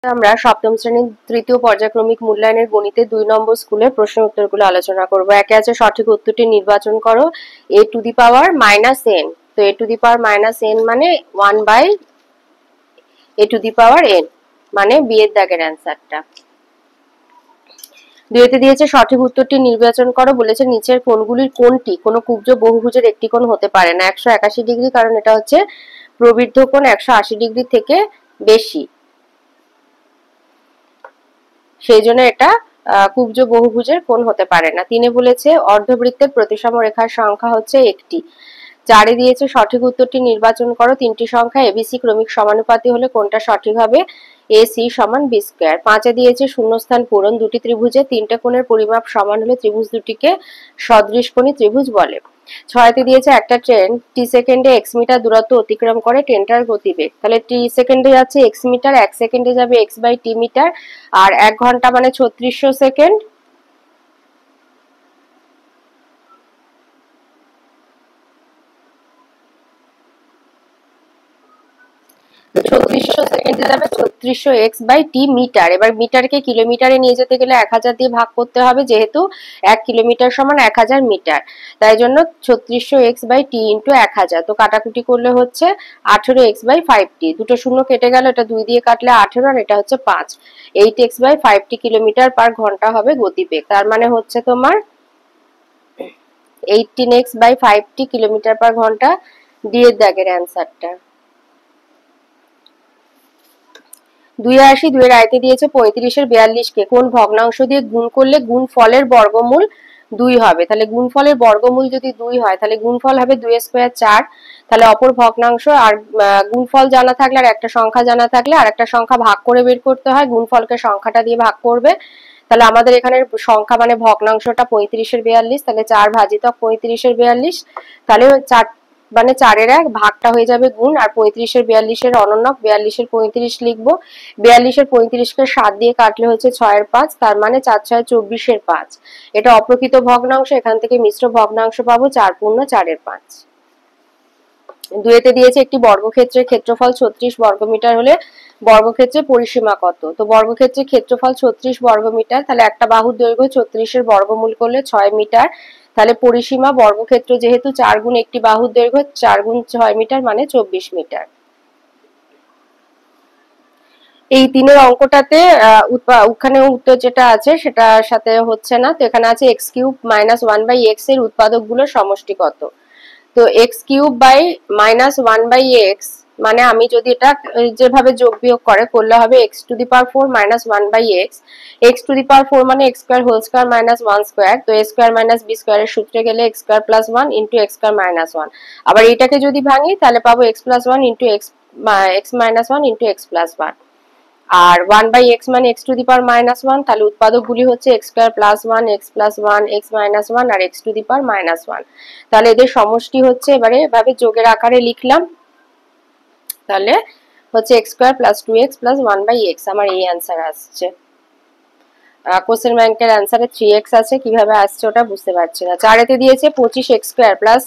আমরা সপ্তম শ্রেণীর তৃতীয় পর্যায়ক্রমিক মূল্যায়নের গণিতে 2 নম্বর স্কুলের প্রশ্ন উত্তরগুলো আলোচনা করব। একে আছে সঠিক উত্তরটি নির্বাচন করো a to the power -n। তো a to the power -n মানে 1 by a to the power n, মানে বি এর দাগের অ্যান্সারটা। দুইতে দিয়েছে সঠিক উত্তরটি নির্বাচন করো, বলেছে নিচের কোণগুলির কোনটি কোনো কুব্জ বহুভুজের একটি কোণ হতে পারে না। 181 ডিগ্রি, কারণ এটা হচ্ছে প্রবৃদ্ধ কোণ 180 ডিগ্রি থেকে বেশি, সেই জন্য এটা কুব্জ বহুভুজের কোণ হতে পারে না। 3 বলেছে অর্ধবৃত্তের প্রতিসম রেখার সংখ্যা হচ্ছে একটি। 4 দিয়েছে সঠিক উত্তরটি নির্বাচন করো, তিনটি সংখ্যা এবিসি ক্রমিক সমানুপাতি হলে কোনটা সঠিক হবে, এসি সমান বি স্কয়ার। 5 দিয়েছে শূন্যস্থান পূরণ, দুটি ত্রিভুজে তিনটে কোণের পরিমাপ সমান হলে ত্রিভুজ দুটিকে সদৃশকোণী ত্রিভুজ বলে। 6 দিয়েছে একটা ট্রেন টি সেকেন্ডে এক্স মিটার দূরত্ব অতিক্রম করে, ট্রেনটার গতিবেগ। তাহলে টি সেকেন্ডে যাচ্ছে এক্স মিটার, 1 সেকেন্ডে যাবে এক্স বাই টি মিটার, আর 1 ঘন্টা মানে 3600 সেকেন্ড। সেকেন্ডে যাবে 3600 এক্স বাই টি মিটার। এবার মিটারকে কিলোমিটারে নিয়ে যেতে গেলে 1000 দিয়ে ভাগ করতে হবে, যেহেতু 1 কিলোমিটার সমান 1000 মিটার, তাই জন্য 3600 এক্স বাই টি ইন্টু 1000। তো কাটাকুটি করলে হচ্ছে 18 এক্স বাই 5টি, দুটো শূন্য কেটে গেল, এটা 2 দিয়ে কাটলে 18 আর এটা হচ্ছে 5। 8 এক্স বাই 5টি কিলোমিটার পার ঘন্টা হবে গতিবেগ। তার মানে হচ্ছে তোমার 18 এক্স বাই 5টি কিলোমিটার পার ঘন্টা, ডি এর দাগের অ্যান্সারটা। 82 2 আয়তে দিয়েছে 35 এর 42 কে কোন ভগ্নাংশ দিয়ে গুণ করলে গুণফলের বর্গমূল 2 হবে। তাহলে গুণফলের বর্গমূল যদি 2 হয় তাহলে গুণফল হবে 2 স্কয়ার 4। তাহলে অপর ভগ্নাংশ আর গুণফল জানা থাকলে আর একটা সংখ্যা জানা থাকলে আর একটা সংখ্যা ভাগ করে বের করতে হয়, গুণফলকে সংখ্যাটা দিয়ে ভাগ করবে। তাহলে আমাদের এখানে সংখ্যা মানে ভগ্নাংশটা 35 এর 42, তাহলে 4 ভাজিতক 35 এর 42, তাহলে 4 মানে 4 এর 1 ভাগটা হয়ে যাবে গুণ, আর 35 এর 42 এর অনন্যক 42 এর 35 লিখবো। 42 এর 35 কে 7 দিয়ে কাটলে হচ্ছে 6 এর 5, তার মানে 4 6 24 এর 5। এটা অপ্রকৃত ভগ্নাংশ, এখান থেকে মিশ্র ভগ্নাংশ পাবো 4 পূর্ণ 4 এর 5। দুইতে দিয়েছে একটি বর্গক্ষেত্রের ক্ষেত্রফল 36 বর্গমিটার হলে বর্গক্ষেত্রের পরিসীমা কত। তো বর্গক্ষেত্রের ক্ষেত্রফল 36 বর্গমিটার, তাহলে একটা বাহুর দৈর্ঘ্য 36 এর বর্গমূল করলে 6 মিটার। তাহলে পরিসীমা বর্গক্ষেত্র যেহেতু 4 গুণ একটি বাহুর দৈর্ঘ্য, 4 গুণ 6 মিটার মানে 24 মিটার। এই 3 অঙ্কটাতে ওখানে উত্তর যেটা আছে সেটার সাথে হচ্ছে না, তো এখানে আছে x কিউব মাইনাস 1/x এর উৎপাদকগুলোর সমষ্টি কত। তো x cube by minus 1/x মানে আমি যদি এটা যেভাবে যোগ বিয়োগ করলে হবে x to the power 4 minus 1/x। x to the power 4 মানে x square whole square minus 1 square, তো a square minus b square এর সূত্রে গেলে x square plus 1 into x square minus 1। আবার এটাকে যদি ভাঙি তাহলে পাবো x plus 1 into x minus 1 into x plus 1। আর 1/x মানে x to the power minus 1, তাহলে উৎপাদকগুলি হচ্ছে x square plus 1, x plus 1, x minus 1 আর x to the power minus 1। তাহলে এদের সমষ্টি হচ্ছে, এবারে এভাবে যোগের আকারে লিখলাম, তাহলে হচ্ছে x square plus 2x plus 1/x। আমার এই অ্যান্সার আসছে। কোশ্চেন ব্যাংকের অ্যান্সারে 3x আছে, কিভাবে আসছে ওটা বুঝতে পারছি না। 4 দিয়েছে 25x square plus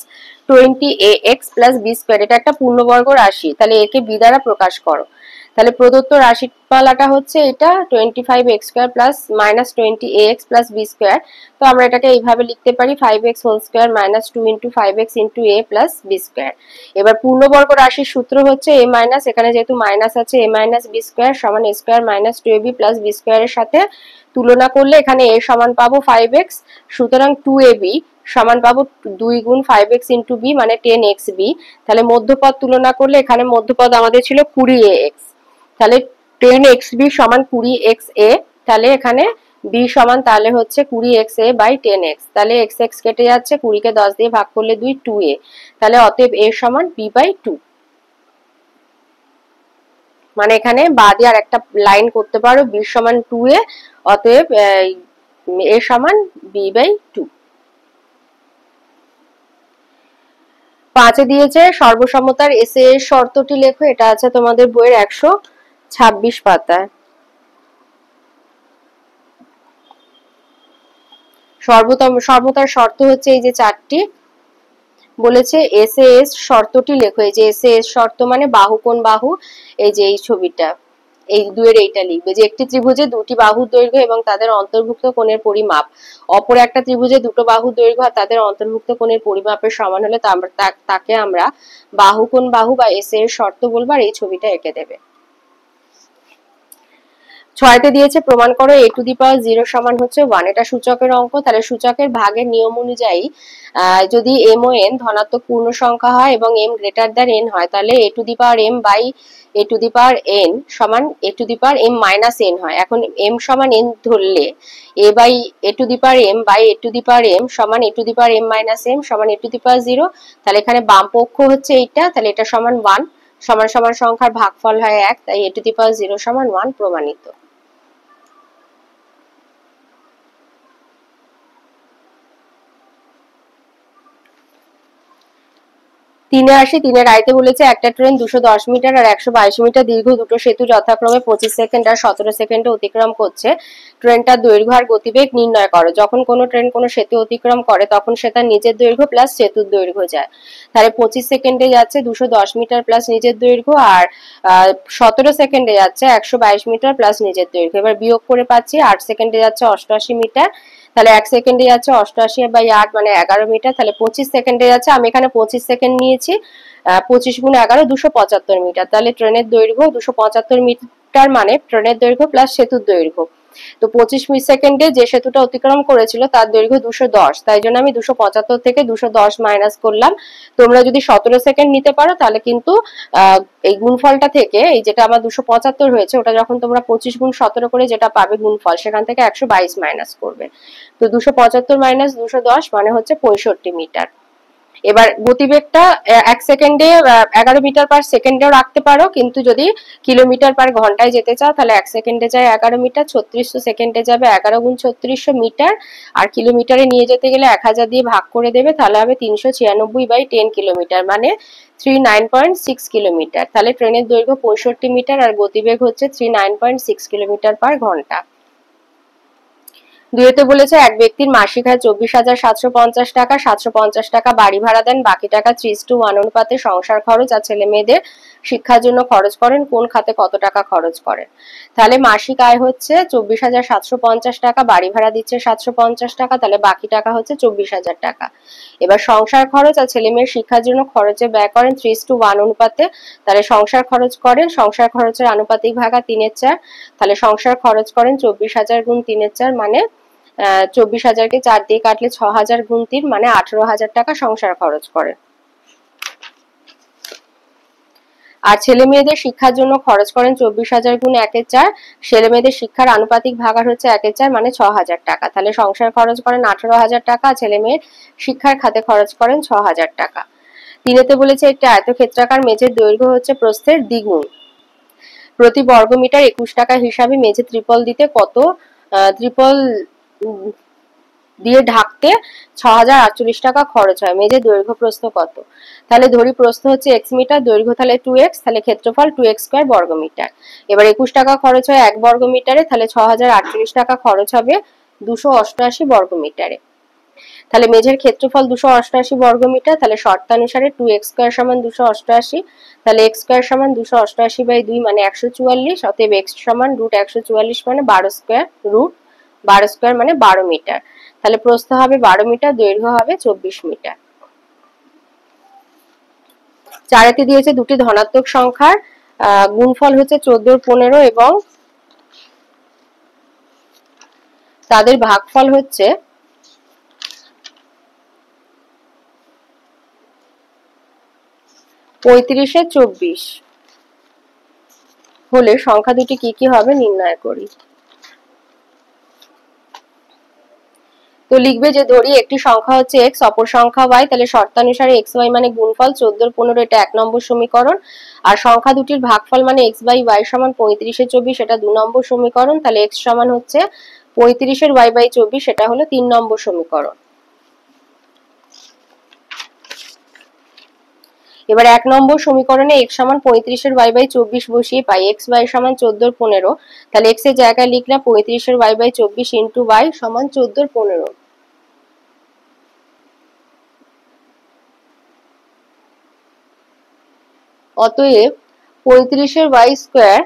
20ax plus b square, এটা একটা পূর্ণবর্গ রাশি, তাহলে একে b দ্বারা প্রকাশ করো। তাহলে প্রদত্ত রাশিমালাটা হচ্ছে এটা 25x square plus minus 20ax plus b square. তো আমরা এটাকে এইভাবে লিখতে পারি 5x whole square minus 2 into 5x into a plus b square. এবার পূর্ণবর্গ রাশির সূত্র হচ্ছে a মাইনাস, এখানে যেহেতু মাইনাস আছে a মাইনাস b স্কয়ার সমান a square minus 2ab plus b স্কয়ারের সাথে তুলনা করলে এখানে a সমান পাবো 5x, সুতরাং 2ab সমান পাবো 2 গুণ 5x ইনটু b মানে 10xb। তাহলে মধ্যপদ তুলনা করলে এখানে মধ্যপদ আমাদের ছিল 20ax, তাহলে 10xb সমান 20xa, তাহলে এখানে b সমান তাহলে হচ্ছে 20xa বাই 10x। তাহলে x x কেটে যাচ্ছে, 20 কে 10 দিয়ে ভাগ করলে 2, 2a, তাহলে অতএব a সমান b বাই 2। মানে এখানে বাদে আর একটা লাইন করতে পারো, b সমান 2a, অতএব a সমান b বাই 2। 5 দিয়েছে সর্বসমতার এসএ এর শর্তটি লেখো, এটা আছে তোমাদের বইয়ের 126 পাতায়। সর্বতার শর্ত হচ্ছে এই যে 4টি বলেছে, এসএএস শর্তটি লেখো। এই যে এসএএস শর্ত মানে বাহু কোণ বাহু, এই যে এই ছবিটা, এই দুয়ের এইটা লিখবে যে একটি ত্রিভুজে দুটি বাহুর দৈর্ঘ্য এবং তাদের অন্তর্ভুক্ত কোণের পরিমাপ অপর একটা ত্রিভুজে দুটো বাহুর দৈর্ঘ্য আর তাদের অন্তর্ভুক্ত কোণের পরিমাপের সমান হলে তাকে আমরা বাহু কোণ বাহু বা এস এর শর্ত বলবো, আর এই ছবিটা এঁকে দেবে। 6তে দিয়েছে প্রমাণ করো a টু দি পাওয়ার 0 সমান হচ্ছে 1। এটা সূচকের অঙ্ক, তাহলে সূচকের ভাগের নিয়ম অনুযায়ী যদি m ও n ধনাত্মক পূর্ণ সংখ্যা হয় এবং m গ্রেটার দ্যান n হয়, তাহলে a to the power m by a to the power n সমান a to the power m minus n হয়। এখন m সমান n ধরলে a by a to the power m by a to the power m সমান a to the power m minus m সমান a to the power 0। তাহলে এখানে বাম পক্ষ হচ্ছে এইটা, তাহলে এটা সমান 1, সমান সমান সংখ্যার ভাগফল হয় 1, তাই a টু দি পাওয়ার 0 সমান 1 প্রমাণিত। তিনে আসি, তিনের রায়তে বলেছে একটা ট্রেন 210 মিটার আর 122 মিটার দীর্ঘ দুটো সেতু যথাক্রমে 25 সেকেন্ড আর 17 সেকেন্ডে অতিক্রম করছে। ট্রেনটার দৈর্ঘ্য আর গতিবেগ নির্ণয় করো। যখন কোনো ট্রেন কোনো সেতু অতিক্রম করে তখন সে তার নিজের দৈর্ঘ্য প্লাস সেতুর দৈর্ঘ্য যায়। তাহলে 25 সেকেন্ডে যাচ্ছে 210 মিটার প্লাস নিজের দৈর্ঘ্য, আর 17 সেকেন্ডে যাচ্ছে 122 মিটার প্লাস নিজের দৈর্ঘ্য। এবার বিয়োগ করে পাচ্ছি 8 সেকেন্ডে যাচ্ছে 88 মিটার, তাহলে 1 সেকেন্ডে যাচ্ছে 88 বাই 8 মানে 11 মিটার। তাহলে 25 সেকেন্ডে যাচ্ছে, আমি এখানে 25 সেকেন্ড নিয়েছি, 25 গুণ 11 275 মিটার। তাহলে ট্রেনের দৈর্ঘ্য 275 মিটার মানে ট্রেনের দৈর্ঘ্য প্লাস সেতুর দৈর্ঘ্য। তো 25 সেকেন্ডে যে সেতুটা অতিক্রম করেছিল তার দৈর্ঘ্য 210, তাই জন্য আমি 275 থেকে 210 মাইনাস করলাম। তোমরা যদি 17 সেকেন্ড নিতে পারো তাহলে কিন্তু এই গুণফলটা থেকে এই যেটা আমার 275 হয়েছে ওটা যখন তোমরা 25 গুণ 17 করে যেটা পাবে গুণফল সেখান থেকে 122 মাইনাস করবে। তো 275 মাইনাস 210 মানে হচ্ছে 65 মিটার। এবার গতিবেগটা 1 সেকেন্ডে 11 মিটার পার সেকেন্ডেও রাখতে পারো, কিন্তু যদি কিলোমিটার পার ঘন্টায় যেতে চাও তাহলে 1 সেকেন্ডে যায় 11 মিটার, 3600 সেকেন্ডে যাবে 11 গুণ 3600 মিটার, আর কিলোমিটারে নিয়ে যেতে গেলে 1000 দিয়ে ভাগ করে দেবে, তাহলে হবে 396 বাই 10 কিলোমিটার মানে 39.6 কিলোমিটার। তাহলে ট্রেনের দৈর্ঘ্য 65 মিটার আর গতিবেগ হচ্ছে 39.6 কিলোমিটার পার ঘন্টা। দুইতে বলেছে এক ব্যক্তির মাসিক আয় 24,750 টাকা, 750 টাকা বাড়ি ভাড়া দেন, বাকি টাকা 3:1 অনুপাতে সংসার খরচ আর ছেলে মেয়েদের শিক্ষার জন্য খরচ করেন, কোন খাতে কত টাকা খরচ করেন? তাহলে মাসিক আয় হচ্ছে 24,750 টাকা, বাড়ি ভাড়া দিচ্ছে 750 টাকা, তাহলে বাকি টাকা হচ্ছে 24,000 টাকা। এবার সংসার খরচ আর ছেলে মেয়ের শিক্ষার জন্য খরচে ব্যয় করেন 3:1 অনুপাতে, তাহলে সংসার খরচ করেন, সংসার খরচের আনুপাতিক ভাগ 3/4, তাহলে সংসার খরচ করেন 24,000 গুণ 3/4 মানে 24,000কে 4 দিয়ে কাটলে 6,000 গুণ 3 মানে 18,000 টাকা সংসার খরচ করে। আর ছেলে মেয়েদের শিক্ষার জন্য খরচ করেন 24,000 গুণ 1/4, ছেলে মেয়েদের শিক্ষার আনুপাতিক ভাগার হচ্ছে 1/4 মানে 6,000 টাকা। তাহলে সংসার খরচ করেন 18,000 টাকা, ছেলে মেয়ের শিক্ষার খাতে খরচ করেন 6,000 টাকা। তিনেতে বলেছে একটি আয়তক্ষেত্রাকার মেঝের দৈর্ঘ্য হচ্ছে প্রস্থের দ্বিগুণ, প্রতি বর্গমিটার 21 টাকা হিসাবে মেঝে ত্রিপল দিতে কত ত্রিপল দিয়ে ঢাকতে 6,048 টাকা খরচ হয়, মেঝে দৈর্ঘ্য প্রস্থ কত? তাহলে ধরি প্রস্থ হচ্ছে x মিটার, দৈর্ঘ্য তাহলে 2x, তাহলে ক্ষেত্রফল 2x স্কয়ার বর্গমিটার। এবার 21 টাকা খরচ হয় 1 বর্গমিটারে, তাহলে 6,048 টাকা খরচ হবে 288 বর্গমিটারে। তাহলে মেঝের ক্ষেত্রফল 288 বর্গমিটার, তাহলে শর্তানুসারে 2x স্কয়ার সমান 288, তাহলে x স্কয়ার সমান 288 বাই 2 মানে 144, অতএব x সমান √144 মানে 12 স্কয়ার, √12 স্কয়ার মানে 12 মিটার। তাহলে প্রস্থ হবে 12 মিটার, দৈর্ঘ্য হবে 24 মিটার। চারেতে দিয়েছে দুটি ধনাত্মক সংখ্যার গুণফল হচ্ছে 14 15 এবং তাদের ভাগফল হচ্ছে 35-24 হলে সংখ্যা দুটি কি কি হবে নির্ণয় করি। তো লিখবে যে ধরি একটি সংখ্যা হচ্ছে x, অপর সংখ্যা y, তাহলে শর্তানুসারে x y মানে গুণফল 14-15 এটা 1 নম্বর সমীকরণ, আর সংখ্যা দুটির ভাগফল মানে x বাই y সমান 35-24 এটা 2 নম্বর সমীকরণ, তাহলে x সমান হচ্ছে 35 এর y বাই 24 এটা হলো 3 নম্বর সমীকরণ। এবার 1 নম্বর সমীকরণে x সমান 35 এর y বাই 24 বসিয়ে পাই x y সমান 14-15, তাহলে x এর জায়গায় লিখলাম 35 এর y বাই 24 ইনটু y সমান 14-15। অতএব 35 এর y স্কয়ার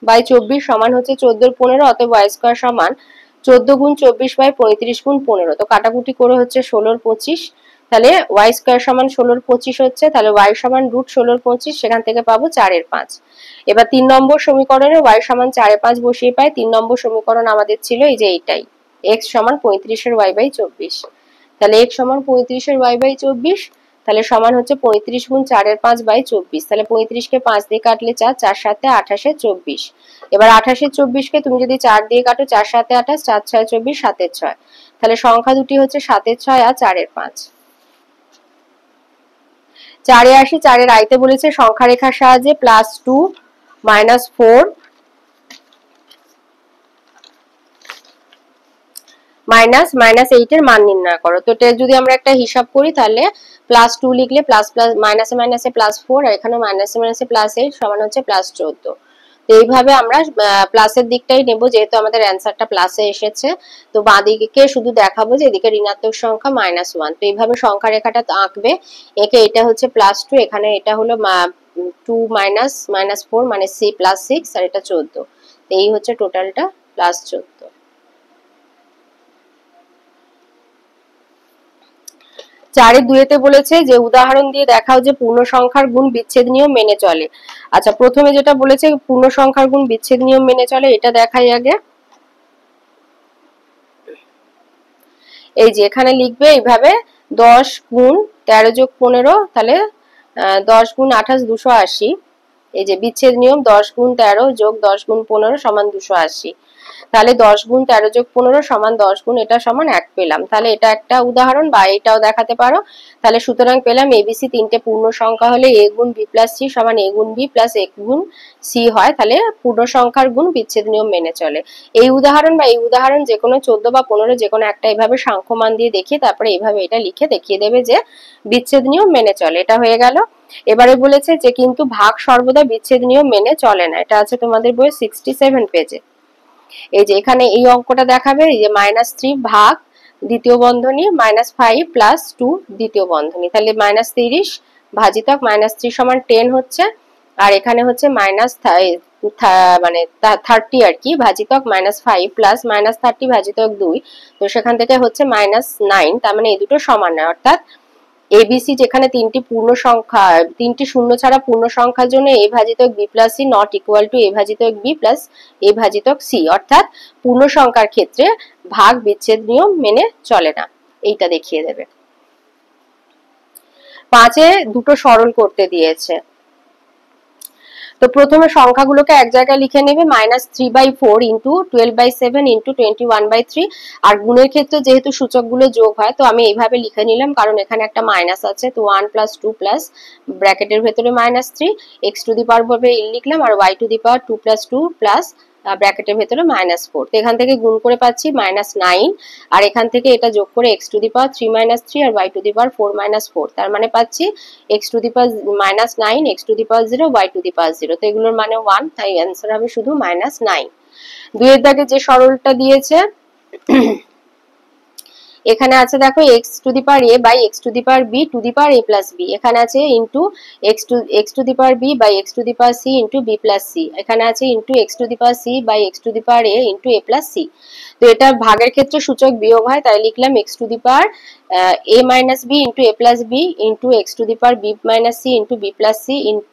বাই 24 সমান হচ্ছে 14 15, অতএব y স্কয়ার সমান 14 গুণ 24 বাই 35 গুণ 15। তো কাটাকুটি করে হচ্ছে 16 25, তাহলে y স্কয়ার সমান 16 25 হচ্ছে, তাহলে y সমান রুট 16 25, সেখান থেকে পাবো 4 এর 5। এবার 3 নম্বর সমীকরণে y সমান 4 এর 5 বসিয়ে পাই। 3 নম্বর সমীকরণ আমাদের ছিল এই যে এইটাই, x সমান 35 এর y বাই 24। তাহলে x সমান 35 এর y বাই 24, তাহলে সমান হচ্ছে 35 গুণ 4 এর 5 বাই 24। তাহলে 35 কে 5 দিয়ে কাটলে 4, 4 7 28 এ 24। এবার 28 এর 24 কে তুমি যদি 4 দিয়ে কাটো, 4 7 28, 4 6 24, 7 এর 6। তাহলে সংখ্যা দুটি হচ্ছে 7 এর 6 আর 4 এর 5। 4 এ আসি, 4 এর আইতে বলেছে সংখ্যা রেখার সাহায্যে +2 -4 -8 এর মান নির্ণয় করো। তো এটা যদি আমরা একটা হিসাব করি, তাহলে +2 লিখলে প্লাস প্লাস মাইনাসে মাইনাসে +4, আর এখানে মাইনাসে মাইনাসে +8 সমান হচ্ছে +14। তো এইভাবে আমরা প্লাসের দিকটাই নেব, যেহেতু আমাদের অ্যান্সারটা প্লাসে এসেছে। তো বাঁ দিকে শুধু দেখাবো যে এদিকে ঋণাত্মক সংখ্যা -1। তো এইভাবে সংখ্যা রেখাটা আঁকবে, একে এটা হচ্ছে +2, এখানে এটা হলো 2 -4 মানে +6, আর এটা 14। তো এই হচ্ছে টোটালটা +14। 4 এর 2 তে বলেছে যে উদাহরণ দিয়ে দেখাও যে পূর্ণ সংখ্যার গুণ বিচ্ছেদ নিয়ম মেনে চলে। আচ্ছা, প্রথমে যেটা বলেছে পূর্ণ সংখ্যার গুণ বিচ্ছেদ নিয়ম মেনে চলে, এটা দেখাই আগে। এই যে এখানে লিখবে এইভাবে 10 গুণ 13 যোগ 15, তাহলে 10 গুণ 28 280। এই যে বিচ্ছেদ নিয়ম 10 গুণ 13 যোগ 10 গুণ 15 সমান 280। তাহলে 10 গুণ 13 যোগ 15 সমান 10 গুণ এটা সমান 1 পেলাম। তাহলে এটা একটা উদাহরণ, বা এটাও দেখাতে পারো। তাহলে সুতরাং পেলাম এবিসি তিনটে পূর্ণ সংখ্যা হলে a গুণ b প্লাস c সমান a গুণ b প্লাস a গুণ c হয়। তাহলে পূর্ণ সংখ্যার গুণ বিচ্ছেদ নিয়ম মেনে চলে। এই উদাহরণ বা এই উদাহরণ যে কোনো 14 বা 15 যে কোনো একটা এভাবে সাংখ্যমান দিয়ে দেখিয়ে তারপরে এইভাবে এটা লিখে দেখিয়ে দেবে যে বিচ্ছেদ নিয়ম মেনে চলে। এটা হয়ে গেল। এবারে বলেছে যে কিন্তু ভাগ সর্বদা বিচ্ছেদ নিয়ম মেনে চলে না। এটা আছে তোমাদের বই 67 পেজে। এই যে এখানে এই অঙ্কটা দেখাবে, এই যে -3 ভাগ দ্বিতীয় বন্ধনী -5 প্লাস 2 দ্বিতীয় বন্ধনী, তাহলে -30 ভাজিতক -3 সমান 10 হচ্ছে, আর এখানে হচ্ছে মানে 30 আর কি, ভাজিতক -5 প্লাস -30 ভাজিতক 2। তো সেখান থেকে হচ্ছে -9, তার মানে এই দুটো সমান নয়। অর্থাৎ এবিসি যেখানে তিনটি পূর্ণ সংখ্যা, তিনটি শূন্য ছাড়া পূর্ণ সংখ্যার জন্য a ভাজিতক b plus c not equal to a ভাজিতক b প্লাস a ভাজিতক c। অর্থাৎ পূর্ণ সংখ্যার ক্ষেত্রে ভাগ বিচ্ছেদ নিয়ম মেনে চলে না, এইটা দেখিয়ে দেবে। 5 এ দুটো সরল করতে দিয়েছে। তো প্রথমে সংখ্যাগুলোকে এক জায়গায় লিখে নেবে, -3/4 ইন্টু 12/7 ইন্টু 21/3। আর গুণের ক্ষেত্রে যেহেতু সূচকগুলো যোগ হয়, তো আমি এইভাবে লিখে নিলাম, কারণ এখানে একটা মাইনাস আছে। তো 1 প্লাস 2 প্লাস ব্র্যাকেটের ভেতরে -3, x টু দি পাওয়ার ভাবে লিখলাম, আর y to the power 2 plus 2 plus ব্র্যাকেটের ভেতরে -4। তো এখান থেকে গুণ করে পাচ্ছি -9, আর এখান থেকে এটা যোগ করে x টু দি পাওয়ার 3 3 আর y টু দি পাওয়ার 4 4। তার মানে পাচ্ছি x to the power -9, x to the power 0, y to the power 0। তো এগুলোর মানে 1, তাই অ্যান্সার হবে শুধু -9। 2 এর দাগে যে সরলটা দিয়েছে এখানে আছে দেখো x to the power a by x to the power b to the power a plus b। এখানে আছে into x to the power b by x to the power c into b plus c। এখানে আছে into x to the power c by x to the power a into a plus c। তো এটা ভাগের ক্ষেত্রে সূচক বিয়োগ হয়, তাই লিখলাম x to the power a minus b into a plus b into x to the power b minus c into b plus c into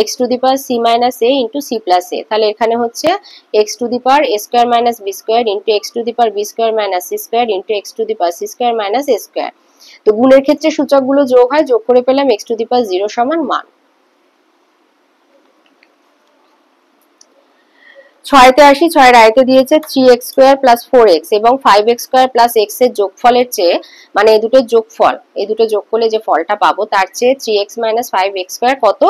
x to the power c minus a into c plus a। তাহলে এখানে হচ্ছে x to the power a square minus b square into x to the power b square minus c square into x to the power c square minus a square. তো গুণের ক্ষেত্রে সূচকগুলো যোগ হয়, যোগ করে পেলাম x টু দি পাওয়ার 0 সমান 1। 6 তে আসি। 6 এর আয়তে দিয়েছে 3x স্কয়ার প্লাস 4x এবং 5x স্কয়ার প্লাস x এর যোগফলের চেয়ে, মানে এই দুটো যোগফল, এই দুটো যোগ করলে যে ফলটা পাবো তার চেয়ে 3x মাইনাস 5x স্কয়ার কত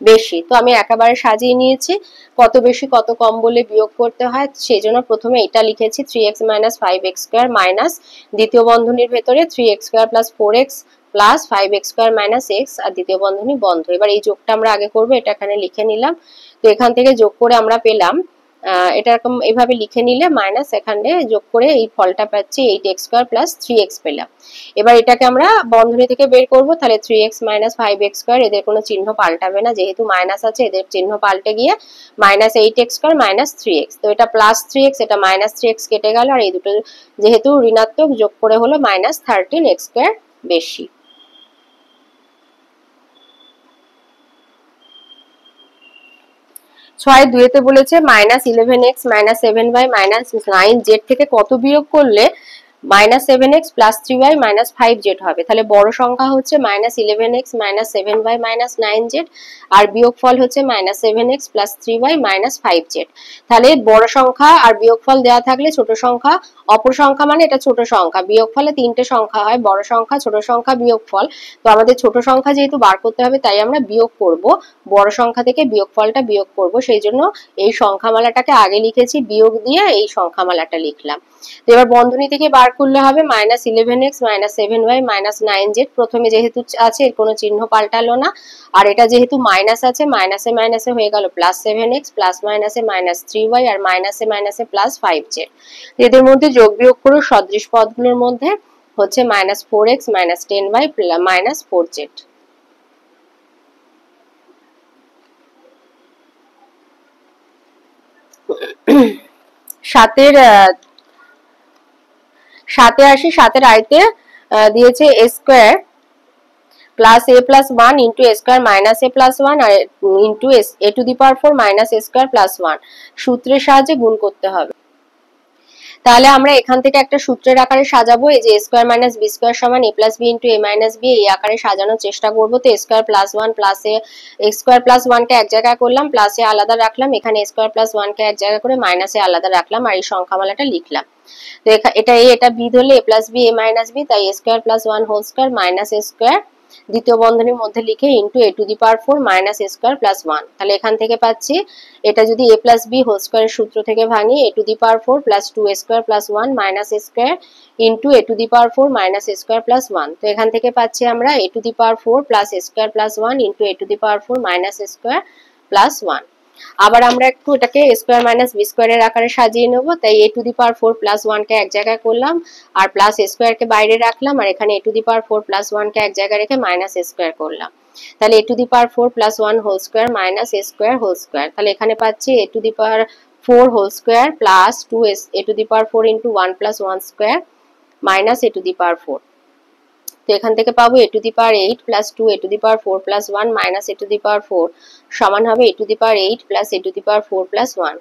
বেশি। তো আমি একেবারে সাজিয়ে নিয়েছি, কত বেশি কত কম বলে বিয়োগ করতে হয়, সেই জন্য প্রথমে এটা লিখেছি 3x minus 5x square minus দ্বিতীয় বন্ধনীর ভেতরে 3x square plus 4x plus 5x square minus x, আর দ্বিতীয় বন্ধনী বন্ধ। এবার এই যোগটা আমরা আগে করবো, এটা এখানে লিখে নিলাম। তো এখান থেকে যোগ করে আমরা পেলাম এটা এরকম এভাবে লিখে নিলে মাইনাস এখানে যোগ করে এই ফলটা পাচ্ছি 8x স্কয়ার প্লাস 3x পেলাম। এবার এটাকে আমরা বন্ধনী থেকে বের করব, তাহলে 3x মাইনাস 5x স্কয়ার, এদের কোনো চিহ্ন পাল্টাবে না, যেহেতু মাইনাস আছে এদের চিহ্ন পাল্টে গিয়ে minus 8x square minus 3x, তো এটা প্লাস 3x, এটা মাইনাস 3x কেটে গেল, আর এই দুটো যেহেতু ঋণাত্মক যোগ করে হলো মাইনাস 13x স্কয়ার বেশি। 6-2 বলেছে minus 11x minus 7y minus 9z থেকে কত বিয়োগ করলে minus 7x plus 3y minus 5z হবে। তাহলে বড় সংখ্যা হচ্ছে minus 11x minus 7y minus 9z, আর বিয়োগফল হচ্ছে minus 7x plus 3y minus 5z। তাহলে বড় সংখ্যা আর বিয়োগফল দেওয়া থাকলে ছোট সংখ্যা, অপর সংখ্যা মানে এটা ছোট সংখ্যা, বিয়োগফলে তিনটে সংখ্যা হয়, বড় সংখ্যা, ছোট সংখ্যা, বিয়োগফল। তো আমাদের ছোট সংখ্যা যেহেতু বার করতে হবে তাই আমরা বিয়োগ করব, বড় সংখ্যা থেকে বিয়োগফলটা বিয়োগ করব, সেই জন্য এই সংখ্যামালাটাকে আগে লিখেছি, বিয়োগ দিয়ে এই সংখ্যামালাটা লিখলাম। তো এবার বন্ধনী থেকে বার করলে হবে minus 11x minus 7y minus 9z, প্রথমে যেহেতু আছে এর কোনো চিহ্ন পাল্টালো না, আর এটা যেহেতু মাইনাস আছে মাইনাসে মাইনাসে হয়ে গেল প্লাস 7x, প্লাস মাইনাসে মাইনাস 3y, আর মাইনাসে মাইনাসে প্লাস 5z। এদের মধ্যে যোগ বিয়োগ করে সদৃশ পদগুলোর মধ্যে হচ্ছে minus 4x minus 10y minus 4z। সাথে আসি, সাথের আয়তে দিয়েছে a square plus a plus 1 into a square minus a plus 1 আর into a to the power 4 minus a square plus 1 সূত্রের সাহায্যে গুণ করতে হবে। তাহলে আমরা এখান থেকে একটা সূত্রের আকারে সাজাবো, এই যে a square minus b square সমান a plus b into a minus b, এই আকারে সাজানোর চেষ্টা করবো। তো a square plus 1 plus a square plus 1 কে এক জায়গায় করলাম, প্লাস এ আলাদা রাখলাম, এখানে a স্কয়ার প্লাস 1 কে এক জায়গায় করে মাইনাস এ আলাদা রাখলাম, আর এই সংখ্যামালাটা লিখলাম। তো এটা a, এটা b ধরলে a plus b a minus b, তাই a square plus 1 whole square minus a square দ্বিতীয় বন্ধনীর মধ্যে লিখে into a to the power 4 minus a square plus 1। তাহলে এখান থেকে পাচ্ছি এটা যদি a প্লাস b হোল স্কয়ারের সূত্র থেকে ভাঙি, a to the power 4 plus 2a square plus 1 minus a square into a to the power 4 minus a square plus 1। তো এখান থেকে পাচ্ছি আমরা a to the power 4 plus a square plus 1 into a to the power 4 minus a square plus 1। আবার আমরা একটু এটাকে a square minus b স্কয়ারের আকারে সাজিয়ে নেব, তাই a to the power 4 plus 1 কে এক জায়গায় করলাম, আর প্লাস a স্কয়ার কে বাইরে রাখলাম, আর এখানে a to the power 4 plus 1 কে এক জায়গায় রেখে মাইনাস a স্কয়ার করলাম। তাহলে a to the power 4 plus 1 whole square minus a square whole square. তাহলে এখানে পাচ্ছি a to the power 4 whole square plus 2 a to the power 4 into 1 plus 1 square minus a to the power 4। তো এখান থেকে পাবো a to the power 8 plus 2 a to the power 4 plus 1 minus a to the power 4 সমান হবে a to the power 8 plus a to the power 4 plus 1।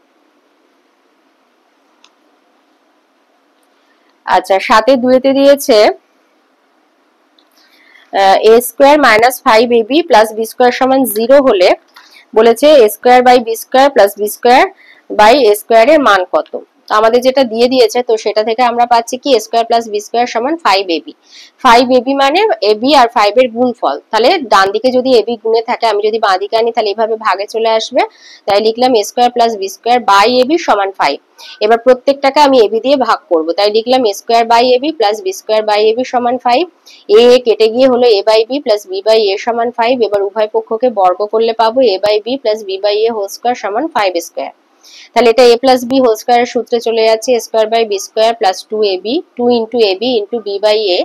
আচ্ছা, সাথে 2 তে দিয়েছে a square minus 5ab plus b square সমান 0 হলে বলেছে a square by b square plus b square by a square এর মান কত। তো আমাদের যেটা দিয়ে দিয়েছে, তো সেটা থেকে আমরা পাচ্ছি কি a square plus b square সমান 5ab। 5ab মানে ab আর 5 এর গুণফল, তাহলে ডান দিকে যদি ab গুণে থাকে, আমি যদি বাঁ দিকে আনি তাহলে এইভাবে ভাগে চলে আসবে, তাই লিখলাম a square plus b square by ab সমান 5। এবার প্রত্যেকটাকে আমি ab দিয়ে ভাগ করব, তাই লিখলাম a square by ab plus b square by ab সমান 5। a কেটে গিয়ে হলো a by b plus b by a সমান 5। এবার উভয় পক্ষকে বর্গ করলে পাবো a by b plus b by a whole square সমান 5 স্কয়ার। তাহলে এটা a প্লাস b হোল স্কয়ারের সূত্রে চলে যাচ্ছে, a square by b square plus 2ab 2 into ab into b by a,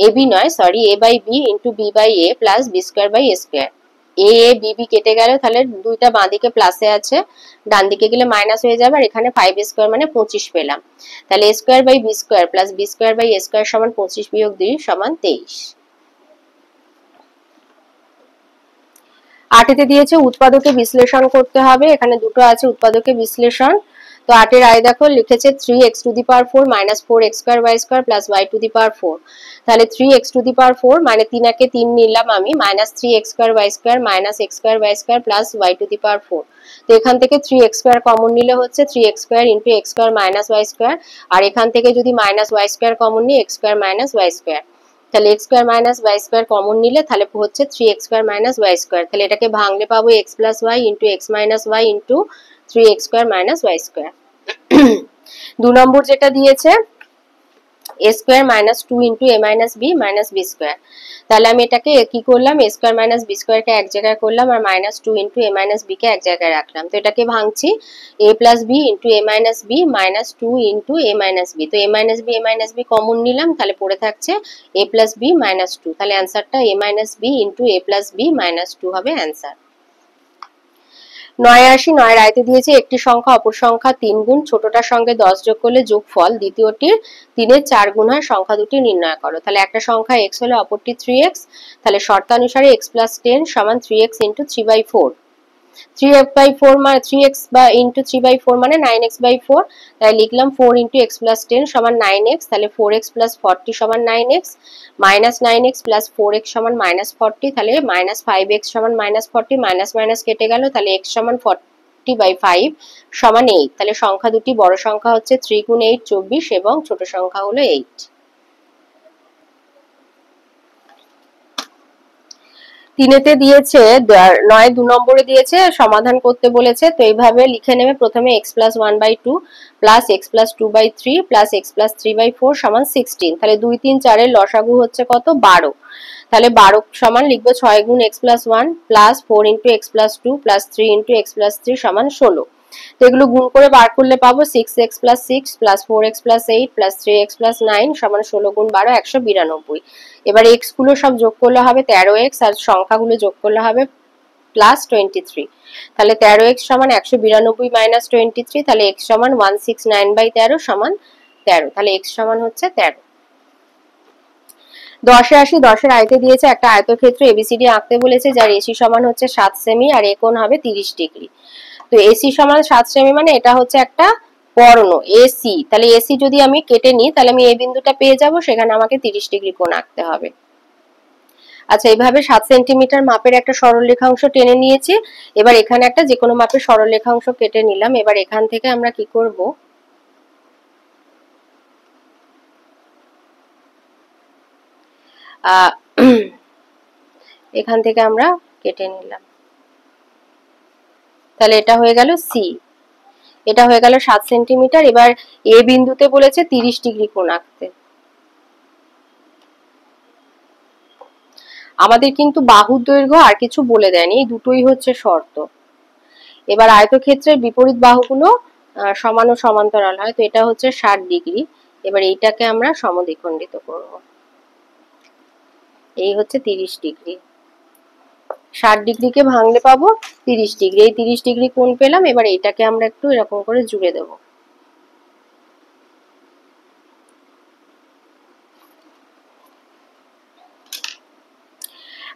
ab নয় sorry a by b into b by a plus b square by a square. a a b b কেটে গেল, তাহলে দুইটা বাঁ দিকে প্লাসে আছে, ডান দিকে গেলে মাইনাস হয়ে যাবে, আর এখানে 5 স্কয়ার মানে 25 পেলাম। তাহলে a square by b square plus b square by a square সমান 25 বিয়োগ 2 সমান 23। 8 তে দিয়েছে উৎপাদকে বিশ্লেষণ করতে হবে, এখানে দুটো আছে উৎপাদকে বিশ্লেষণ। তো 8 এর আয় দেখো লিখেছে 3x to the power 4 minus 4x square y square plus y to the power 4। তাহলে 3x টু দি পাওয়ার 4 মানে 3 একে 3 নিলাম আমি, minus 3x square y square minus x square y square plus y to the power 4। তো এখান থেকে 3x square common নিলে হচ্ছে 3x square into x square minus y square, আর এখান থেকে যদি মাইনাস y স্কয়ার কমন নিই x square minus y square. তাহলে x square minus y square common নিলে তাহলে হচ্ছে 3x square minus y square. তাহলে এটাকে ভাঙলে পাবো x plus y into x minus y into 3x square minus y square. 2 number যেটা দিয়েছে a square minus 2 into a minus B minus B square. তাহলে আমি এটাকে কি করলাম, a স্কয়ার মাইনাস বি স্কয়ারকে এক জায়গায় করলাম আর minus 2 into a minus B কে এক জায়গায় রাখলাম। তো এটাকে ভাঙছি a plus B into a minus B minus 2 into a minus B. তো a মাইনাস বি কমন নিলাম, তাহলে পড়ে থাকছে a প্লাস বি মাইনাস 2। তাহলে অ্যান্সারটা a minus B into a plus B minus 2 হবে অ্যান্সার। 89 9 রায়তে দিয়েছে একটি সংখ্যা অপর সংখ্যা 3 গুণ, ছোটটার সঙ্গে 10 যোগ করলে যোগফল দ্বিতীয়টির 3 এর 4 গুণ হয়, সংখ্যা দুটি নির্ণয় করো। তাহলে একটা সংখ্যা x হলে অপরটি 3x, তাহলে শর্তানুসারে x + 10 = 3x * 3/4। 3x/4 মানে 3x বা ইনটু 3/4 মানে 9x/4। তাই লিখলাম 4 * x + 10 = 9x। তাহলে 4x + 40 = 9x, minus 9x + 4x = -40। তাহলে -5x = -40, মাইনাস মাইনাস কেটে গেল, তাহলে x = 40/5 = 8। তাহলে সংখ্যা দুটি বড় সংখ্যা হচ্ছে 3 × 8 24 এবং ছোট সংখ্যা হলো 8। 3-তে দিয়েছে 9 2 নম্বরে দিয়েছে সমাধান করতে বলেছে। তো এইভাবে লিখে নেবে, প্রথমে x + 1/2 plus x + 2/3 plus x + 3/4 = 16। তাহলে 2 3 4 এর লসাগু হচ্ছে কত, 12। তাহলে 12 সমান লিখবো 6 × x + 1 plus 4 × x + 2 plus 3 × x + 3 = 16। তো এগুলো গুণ করে বার করলে পাবো 6x + 6 plus 4x + 8 plus 3x + 9 = 16 × 12 192। এবার x গুলো সব যোগ করলে হবে 13x আর সংখ্যাগুলো যোগ করলে হবে +23। তাহলে 13x = 192 - 23। তাহলে x = 169/13 = 13। তাহলে x সমান হচ্ছে 13। 10-এ আসি। 10-এর আয়তে দিয়েছে একটা আয়তক্ষেত্র ABCD আঁকতে বলেছে, যার AC সমান হচ্ছে 7 সেমি আর A কোণ হবে 30 ডিগ্রি। তো AC সমান 7 সেমি মানে এটা হচ্ছে একটা কর্ণ AC। তাহলে AC যদি আমি কেটে নিই তাহলে আমি এই বিন্দুটা পেয়ে যাব, সেখানে আমাকে 30 ডিগ্রি কোণ আঁকতে হবে। আচ্ছা, এইভাবে 7 সেন্টিমিটার মাপের একটা সরলরেখাংশ টেনে নিয়েছি। এবার এখানে একটা যে কোনো মাপের সরলরেখাংশ কেটে নিলাম। এবার এখান থেকে আমরা কি করব, এখান থেকে আমরা কেটে নিলাম। তাহলে এটা হয়ে গেল C, এটা হয়ে গেল 7 সেন্টিমিটার। এবার A বিন্দুতে বলেছে 30 ডিগ্রি কোণ আঁকতে। আমাদের কিন্তু বাহুর দৈর্ঘ্য আর কিছু বলে দেয়নি, এই দুটোই হচ্ছে শর্ত। এবার আয়তক্ষেত্রের বিপরীত বাহুগুলো সমান ও সমান্তরাল হয়, তো এটা হচ্ছে 60 ডিগ্রি। এবার এইটাকে আমরা সমদ্বিখণ্ডিত করব। এই হচ্ছে 30 ডিগ্রি। 60 ডিগ্রিকে ভাঙলে পাবো 30 ডিগ্রি। এই 30 ডিগ্রি কোণ পেলাম। এবার এইটাকে আমরা একটু এরকম করে জুড়ে দেব।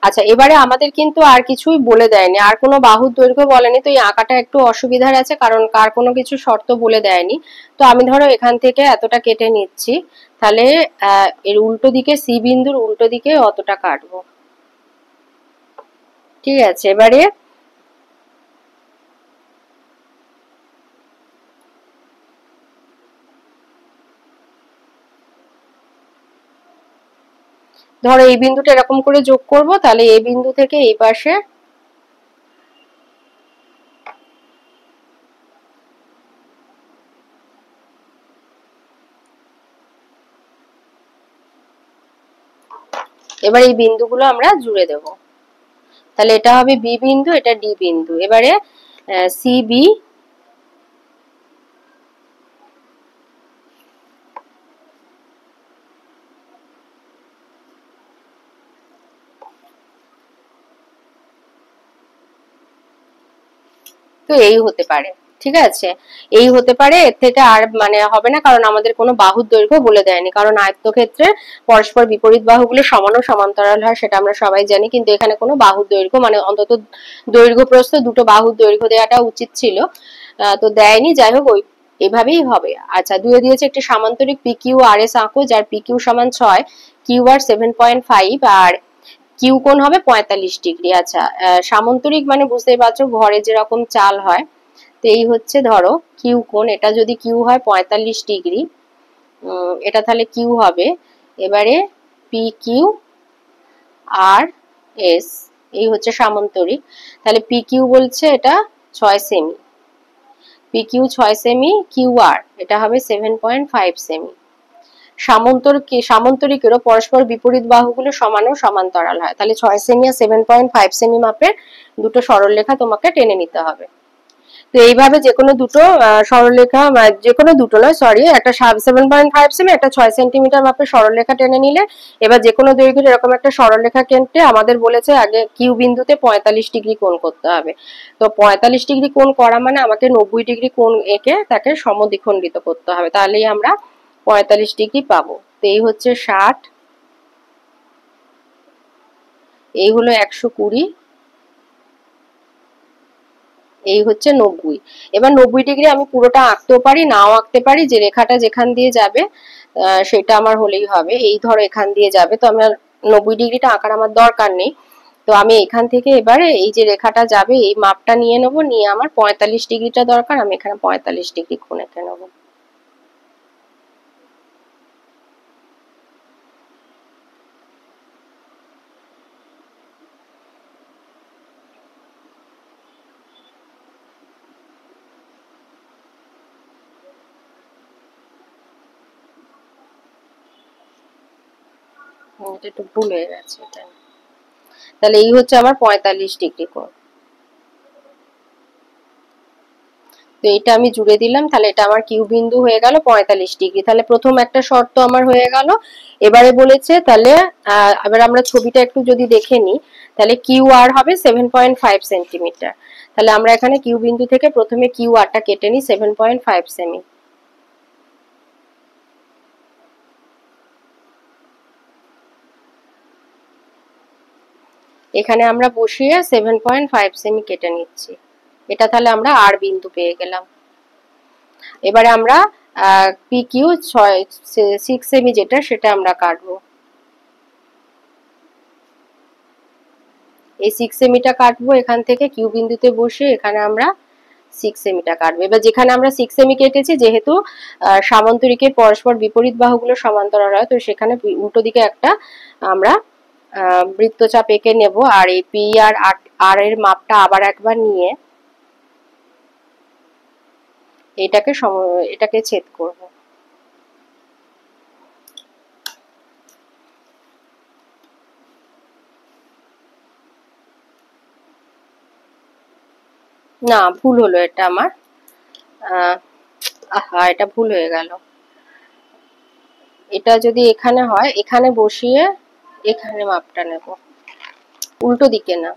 আচ্ছা, এবারে আমাদের কিন্তু আর কিছুই বলে দেয়নি, আর কোনো বাহুর দৈর্ঘ্য বলেনি। তো এই আঁকাটা একটু অসুবিধার আছে, কারণ কার কোনো কিছু শর্ত বলে দেয়নি। তো আমি ধরো এখান থেকে এতটা কেটে নিচ্ছি, তাহলে এর উল্টো দিকে C বিন্দুর উল্টো দিকে অতটা কাটবো। ঠিক আছে, এবারে ধরো এই বিন্দুটা এরকম করে যোগ করব, তাহলে এই বিন্দু থেকে এই পাশে এবার এই বিন্দুগুলো আমরা জুড়ে দেব। তাহলে এটা হবে B বিন্দু, এটা D বিন্দু। এবারে CB তো এই হতে পারে। ঠিক আছে, এই হতে পারে, এর থেকে আর মানে হবে না, কারণ আমাদের কোনো বাহুর দৈর্ঘ্য বলে দেয়নি। কারণ আয়তক্ষেত্রে পরস্পর বিপরীত বাহুগুলো সমান ও সমান্তরাল হয়, সেটা আমরা সবাই জানি। কিন্তু এখানে কোনো বাহুর দৈর্ঘ্য মানে অন্তত দৈর্ঘ্য প্রস্থ দুটো বাহুর দৈর্ঘ্য দেওয়াটা উচিত ছিল, তো দেয়নি। যাই হোক, ওই এভাবেই হবে। আচ্ছা, 2 দিয়েছে একটি সামান্তরিক PQRS আঁকো, যার PQ সমান 6, QR 7.5 আর কিউ কোণ হবে 45 ডিগ্রি। আচ্ছা, সামান্তরিক মানে বুঝতেই পারছো ঘরে যেরকম চাল হয়। তো এই হচ্ছে ধরো কিউ কোণ, এটা যদি কিউ হয় 45 ডিগ্রি, এটা তাহলে কিউ হবে। এবারে পি কিউ আর এস, এই হচ্ছে সামান্তরিক। তাহলে পি কিউ বলছে এটা 6 সেমি, পি কিউ 6 সেমি, কিউ আর এটা হবে 7.5 সেমি। সামান্তরিকেরও পরস্পর বিপরীত বাহুগুলো সমান ও সমান্তরাল হয়। তাহলে 6 সেমি আর 7.5 সেমি মাপের দুটো সরলরেখা তোমাকে টেনে নিতে হবে। তো এইভাবে যে কোনো দুটো সরলরেখা, যে কোনো দুটো নয় সরি, একটা 7.5 সেমি, একটা 6 সেন্টিমিটার মাপের সরলরেখা টেনে নিলে এবার যে কোনো দৈর্ঘ্যের এরকম একটা সরলরেখা টেনতে আমাদের বলেছে আগে কিউ বিন্দুতে 45 ডিগ্রি কোণ করতে হবে। তো 45 ডিগ্রি কোণ করা মানে আমাকে 90 ডিগ্রি কোণ এঁকে তাকে সমদ্বিখণ্ডিত করতে হবে, তাহলেই আমরা 45 ডিগ্রি পাবো। তো এই হচ্ছে 60, এই হলো 120, এই হচ্ছে 90। এবার 90 ডিগ্রি আমি পুরোটা আঁকতেও পারি, নাও আঁকতে পারি, যে রেখাটা যেখান দিয়ে যাবে সেটা আমার হলেই হবে। এই ধরো এখান দিয়ে যাবে, তো আমার 90 ডিগ্রিটা আঁকার আমার দরকার নেই। তো আমি এখান থেকে এবারে এই যে রেখাটা যাবে এই মাপটা নিয়ে নেবো, নিয়ে আমার 45 ডিগ্রিটা দরকার, আমি এখানে 45 ডিগ্রি কোণ এঁকে নেবো। এটা একটু ভুল হয়ে গেছে এটা। তাহলে এই হচ্ছে আমার 45 ডিগ্রি কোণ। তো এটা আমি জুড়ে দিলাম, তাহলে এটা আমার কিউ বিন্দু হয়ে গেল 45 ডিগ্রি। তাহলে প্রথম একটা শর্ত আমার হয়ে গেল। এবারে বলেছে তাহলে এবার আমরা ছবিটা একটু যদি দেখে নিই, তাহলে কিউ আর হবে 7.5 সেন্টিমিটার। তাহলে আমরা এখানে কিউ বিন্দু থেকে প্রথমে কিউ আরটা কেটে নিই 7.5 সেমি। এখানে আমরা বসিয়ে 7.5 সেমি কেটে নিচ্ছি। এটা তাহলে আমরা আর বিন্দু পেয়ে গেলাম। এবারে আমরা পি কিউ 6 সেমি যেটা সেটা আমরা কাটবো। এই 6 সেমিটা কাটবো এখান থেকে কিউ বিন্দুতে বসে, এখানে আমরা 6 সেমিটা কাটবো। এবার যেখানে আমরা 6 সেমি কেটেছি, যেহেতু সামান্তরিকের পরস্পর বিপরীত বাহুগুলো সমান্তরাল হয়, তো সেখানে উল্টো দিকে একটা আমরা বৃত্তচাপ এঁকে নেব। আর এই পি আর আর এর মাপটা আবার একবার নিয়ে এটাকে ছেদ করব। না, ভুল হলো এটা আমার। এটা ভুল হয়ে গেল। এটা যদি এখানে হয়, এখানে বসিয়ে এখানে মাপটা নেব, উল্টো দিকে না,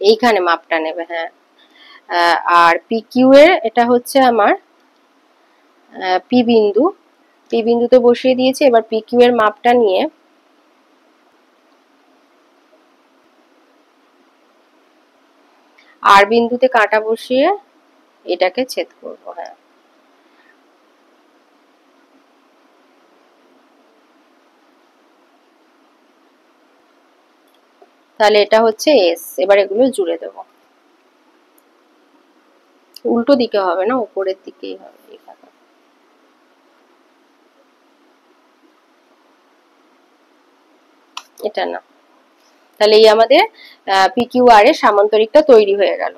এইখানে মাপটা নেবে। হ্যাঁ, আর পি কিউ এর এটা হচ্ছে আমার পি বিন্দু, পি বিন্দুতে বসিয়ে দিয়েছি। এবার পি কিউ এর মাপটা নিয়ে আর বিন্দুতে কাঁটা বসিয়ে এটাকে ছেদ করব। হ্যাঁ, তাহলে এটা হচ্ছে এস। এবার এগুলো জুড়ে দেব। উল্টো দিকে হবে না, উপরের দিকেই হবে। এটা না, তাহলে এই আমাদের পি কিউ আর এর সামান্তরিকটা তৈরি হয়ে গেল।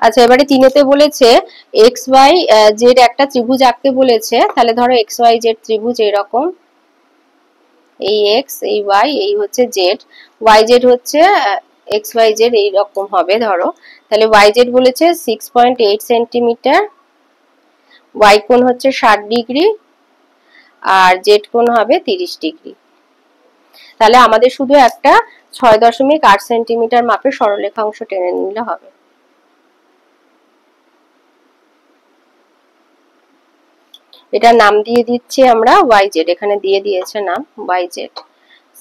আচ্ছা, এবারে তিনেতে বলেছে এক্স ওয়াই জেড একটা ত্রিভুজ আঁকতে বলেছে। তাহলে ধরো এক্স ওয়াই জেড ত্রিভুজ এইরকম, এই এক্স, এই ওয়াই, এই হচ্ছে জেড। ওয়াই জেড হচ্ছে এক্স ওয়াই জেড এইরকম হবে ধরো। তাহলে ওয়াই জেড বলেছে 6.8 সেন্টিমিটার, ওয়াই কোণ হচ্ছে 60 ডিগ্রি, আর জেড কোণ হবে 30 ডিগ্রি। তাহলে আমাদের শুধু একটা 6.8 সেন্টিমিটার মাপের সরলরেখা অংশ টেনে নিলে হবে। এটার নাম দিয়ে দিচ্ছি আমরা ওয়াই জেড, এখানে দিয়ে দিয়েছে নাম ওয়াই জেড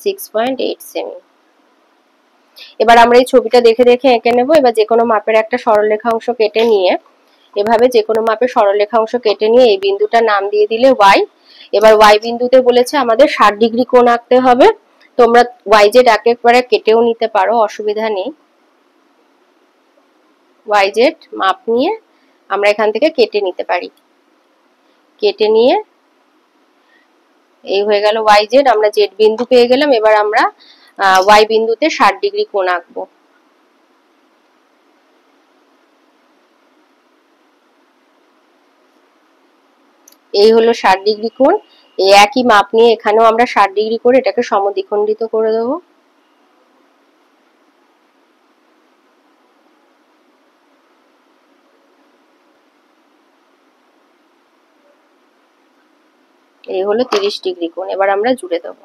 6.8 সেমি। এবার আমরা এই ছবিটা দেখে দেখে এঁকে নেব। এবার যে কোনো মাপের একটা সরলরেখা অংশ কেটে নিয়ে, এভাবে যে কোনো মাপের সরলরেখা অংশ কেটে নিয়ে এই বিন্দুটার নাম দিয়ে দিলে ওয়াই। এবার ওয়াই বিন্দুতে বলেছে আমাদের 60 ডিগ্রি কোণ আঁকতে হবে। তোমরা ওয়াই জেড একেবারে কেটেও নিতে পারো, অসুবিধা নেই। ওয়াই জেড মাপ নিয়ে আমরা এখান থেকে কেটে নিতে পারি। কেটে নিয়ে এই হয়ে গেল ওয়াই জেড, আমরা জেড বিন্দু পেয়ে গেলাম। এবার আমরা ওয়াই বিন্দুতে 60 ডিগ্রি কোণ আঁকবো। এই হলো 60 ডিগ্রি কোণ। এই একই মাপ নিয়ে এখানেও আমরা 60 ডিগ্রি করে এটাকে সমদ্বিখণ্ডিত করে দেবো। এই হলো 30 ডিগ্রি কোণ। এবার আমরা জুড়ে দেবো।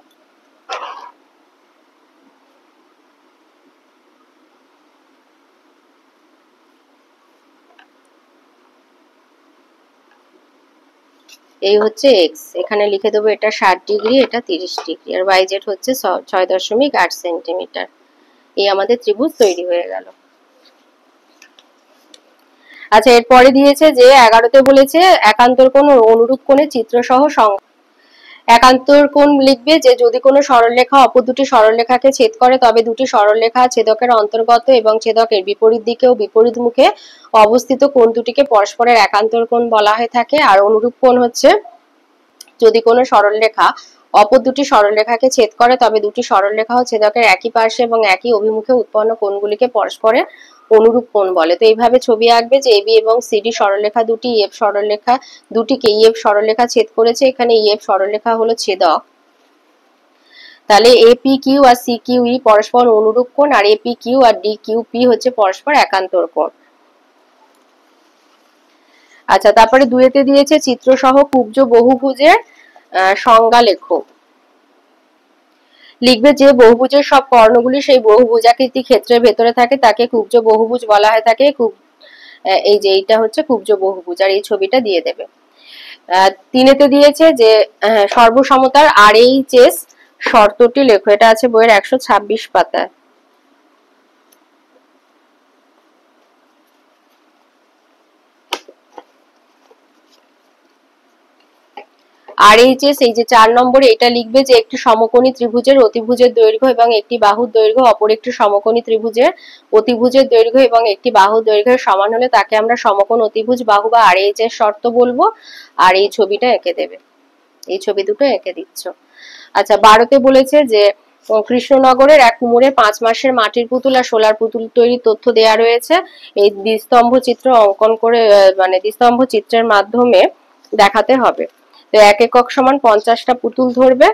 এই হচ্ছে এক্স, এখানে লিখে দেবো এটা 60 ডিগ্রি, এটা 30 ডিগ্রি, আর ওয়াই জেড হচ্ছে 6.8 সেন্টিমিটার। এই আমাদের ত্রিভুজ তৈরি হয়ে গেল। আচ্ছা, এরপরে দিয়েছে যে 11তে বলেছে একান্তর কোণ ও অনুরূপ কোণের চিত্র সহ একান্তর কোণ লিখবে যে যদি কোনো সরলরেখা অপর দুটি সরলরেখাকে ছেদ করে তবে দুটি সরলরেখা ছেদকের অন্তর্গত এবং ছেদকের বিপরীত দিকে ও বিপরীত মুখে অবস্থিত কোণ দুটিকে পরস্পরের একান্তর কোণ বলা হয়ে থাকে। আর অনুরূপ কোণ হচ্ছে যদি কোনো সরলরেখা অপর দুটি সরলরেখাকে ছেদ করে তবে দুটি সরলরেখা ও ছেদকের একই পার্শ্বে এবং একই অভিমুখে উৎপন্ন কোণগুলিকে পরস্পরের অনুরূপ কোণ বলে। তো এইভাবে ছবি আঁকবে যে এবি এবং সিডি সরলরেখা দুটি ইএফ সরলরেখা দুটিকে ইএফ সরলরেখা ছেদ করেছে। এখানে ইএফ সরলরেখা হলো ছেদক। তাহলে AP Q R C Q E পরস্পর অনুরূপ কোণ, আর AP Q R D Q P হচ্ছে পরস্পর একান্তর কোণ। আচ্ছা, তারপরে 2 দিয়েছে চিত্রসহ কুব্জ বহুভুজের সংজ্ঞা লেখো। লিখবে যে বহুভুজের সব কর্ণগুলি সেই বহুভুজাকৃতি ক্ষেত্রের ভেতরে থাকে তাকে কুব্জ বহুভুজ বলা হয়ে থাকে। এই যে এইটা হচ্ছে কুব্জ বহুভুজ, আর এই ছবিটা দিয়ে দেবে। 3 দিয়েছে যে সর্বসমতার RHS শর্তটি লেখো। এটা আছে বইয়ের 126 পাতায়। RHS এই যে 4 নম্বরে এটা লিখবে যে একটি সমকোণী ত্রিভুজের অতিভুজের দৈর্ঘ্য এবং একটি বাহুর দৈর্ঘ্য অপর একটি সমকোণী ত্রিভুজের অতিভুজের দৈর্ঘ্য এবং একটি বাহুর দৈর্ঘ্যের সমান হলে তাকে আমরা সমকোণ অতিভুজ বাহু বা RHS শর্ত বলবো। আর এই ছবিটা এঁকে দেবে। এই ছবি দুটো এঁকে দিচ্ছ। আচ্ছা, 12তে বলেছে যে কৃষ্ণনগরের এক কুমোরে 5 মাসের মাটির পুতুল আর সোলার পুতুল তৈরির তথ্য দেয়া রয়েছে। এই দ্বিস্তম্ভ চিত্র অঙ্কন করে মানে দ্বিস্তম্ভ চিত্রের মাধ্যমে দেখাতে হবে। তো 1 একক সমান 50টা পুতুল ধরবে।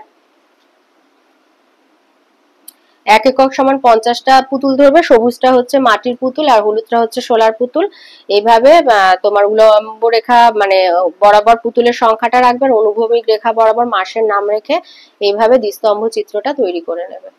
1 একক সমান 50টা পুতুল ধরবে। সবুজটা হচ্ছে মাটির পুতুল আর হলুদটা হচ্ছে সোলার পুতুল। এইভাবে তোমার উল্লম্ব রেখা মানে বরাবর পুতুলের সংখ্যাটা রাখবে, অনুভূমিক রেখা বরাবর মাসের নাম রেখে এইভাবে দ্বিস্তম্ভ চিত্রটা তৈরি করে নেবে।